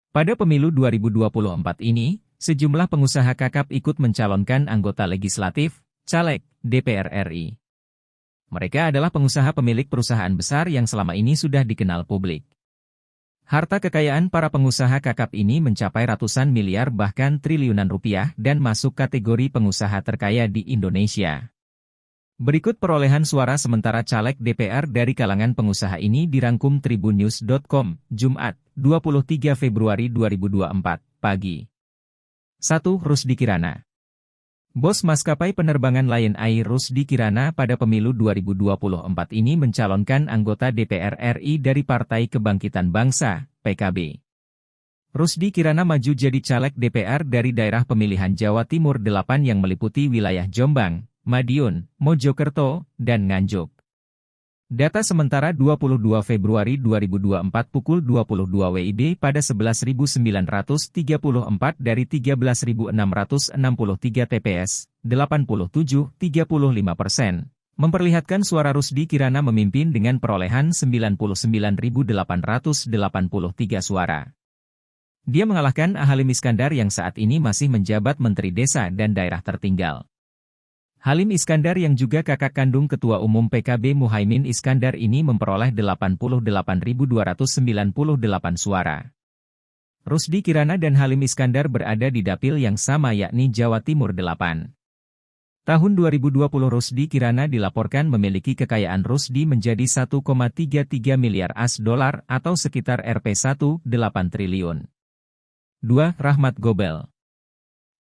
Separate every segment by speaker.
Speaker 1: Pada pemilu 2024 ini, sejumlah pengusaha kakap ikut mencalonkan anggota legislatif, caleg, DPR RI. Mereka adalah pengusaha pemilik perusahaan besar yang selama ini sudah dikenal publik. Harta kekayaan para pengusaha kakap ini mencapai ratusan miliar bahkan triliunan rupiah dan masuk kategori pengusaha terkaya di Indonesia. Berikut perolehan suara sementara caleg DPR dari kalangan pengusaha ini dirangkum tribunnews.com, Jumat, 23 Februari 2024, pagi. 1. Rusdi Kirana. Bos maskapai penerbangan Lion Air Rusdi Kirana pada pemilu 2024 ini mencalonkan anggota DPR RI dari Partai Kebangkitan Bangsa, PKB. Rusdi Kirana maju jadi caleg DPR dari daerah pemilihan Jawa Timur 8 yang meliputi wilayah Jombang, Madiun, Mojokerto, dan Nganjuk. Data sementara 22 Februari 2024 pukul 22 WIB pada 11.934 dari 13.663 TPS, 87,35%, memperlihatkan suara Rusdi Kirana memimpin dengan perolehan 99.883 suara. Dia mengalahkan Halim Iskandar yang saat ini masih menjabat Menteri Desa dan Daerah Tertinggal. Halim Iskandar yang juga kakak kandung Ketua Umum PKB Muhaimin Iskandar ini memperoleh 88.298 suara. Rusdi Kirana dan Halim Iskandar berada di dapil yang sama yakni Jawa Timur 8. Tahun 2020 Rusdi Kirana dilaporkan memiliki kekayaan Rusdi menjadi 1,33 miliar AS dolar atau sekitar Rp1,8 triliun. 2. Rahmat Gobel.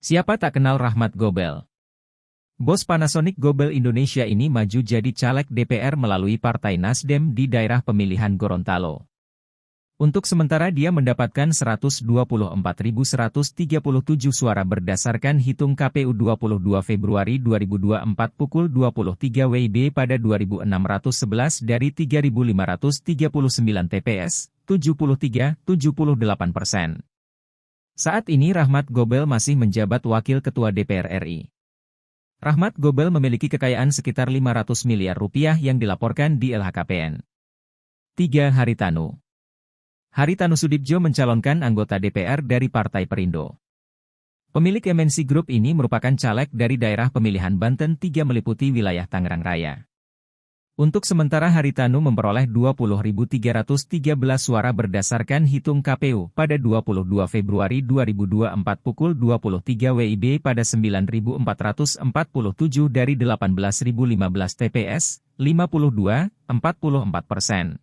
Speaker 1: Siapa tak kenal Rahmat Gobel? Bos Panasonic Gobel Indonesia ini maju jadi caleg DPR melalui Partai Nasdem di daerah pemilihan Gorontalo. Untuk sementara dia mendapatkan 124.137 suara berdasarkan hitung KPU 22 Februari 2024 pukul 23 WIB pada 2.611 dari 3.539 TPS, 73,78%. Saat ini Rahmat Gobel masih menjabat Wakil Ketua DPR RI. Rahmat Gobel memiliki kekayaan sekitar 500 miliar rupiah yang dilaporkan di LHKPN. 3. Haritanu. Haritanu Sudibjo mencalonkan anggota DPR dari Partai Perindo. Pemilik MNC Group ini merupakan caleg dari daerah pemilihan Banten 3 meliputi wilayah Tangerang Raya. Untuk sementara Haritanu memperoleh 20.313 suara berdasarkan hitung KPU pada 22 Februari 2024 pukul 23 WIB pada 9.447 dari 18.015 TPS, 52,44%.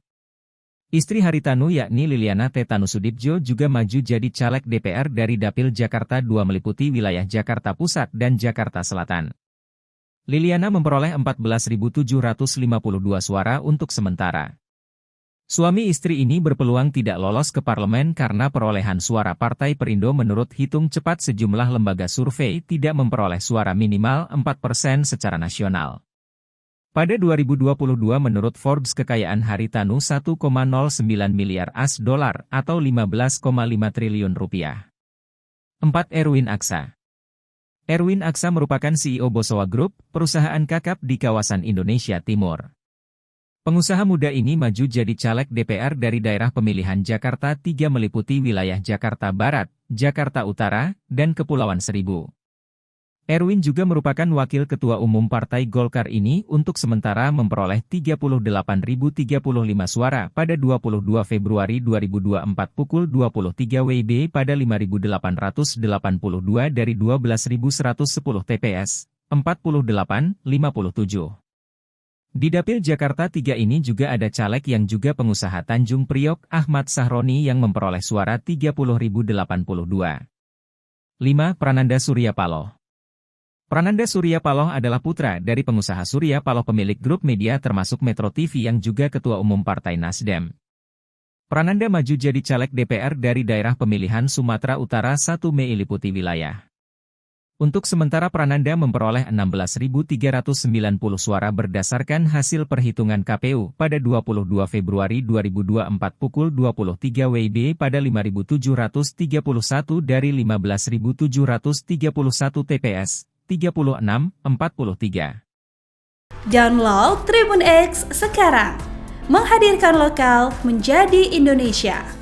Speaker 1: Istri Haritanu yakni Liliana Tetanu Sudibjo juga maju jadi caleg DPR dari Dapil Jakarta 2 meliputi wilayah Jakarta Pusat dan Jakarta Selatan. Liliana memperoleh 14.752 suara untuk sementara. Suami istri ini berpeluang tidak lolos ke parlemen karena perolehan suara Partai Perindo menurut hitung cepat sejumlah lembaga survei tidak memperoleh suara minimal 4% secara nasional. Pada 2022 menurut Forbes kekayaan Haritanu 1,09 miliar AS dolar atau 15,5 triliun rupiah. 4. Erwin Aksa. Erwin Aksa merupakan CEO Bosowa Group, perusahaan kakap di kawasan Indonesia Timur. Pengusaha muda ini maju jadi caleg DPR dari daerah pemilihan Jakarta 3 meliputi wilayah Jakarta Barat, Jakarta Utara, dan Kepulauan Seribu. Erwin juga merupakan Wakil Ketua Umum Partai Golkar ini untuk sementara memperoleh 38.035 suara pada 22 Februari 2024 pukul 23 WIB pada 5.882 dari 12.110 TPS, 48,57. Di Dapil Jakarta 3 ini juga ada caleg yang juga pengusaha Tanjung Priok Ahmad Sahroni yang memperoleh suara 30.082. 5. Prananda Surya Paloh. Prananda Surya Paloh adalah putra dari pengusaha Surya Paloh pemilik grup media termasuk Metro TV yang juga Ketua Umum Partai Nasdem. Prananda maju jadi caleg DPR dari daerah pemilihan Sumatera Utara 1 Mei liputi wilayah. Untuk sementara Prananda memperoleh 16.390 suara berdasarkan hasil perhitungan KPU pada 22 Februari 2024 pukul 23 WIB pada 5.731 dari 15.731 TPS, 36,43.
Speaker 2: Download Tribun X sekarang, menghadirkan lokal menjadi Indonesia.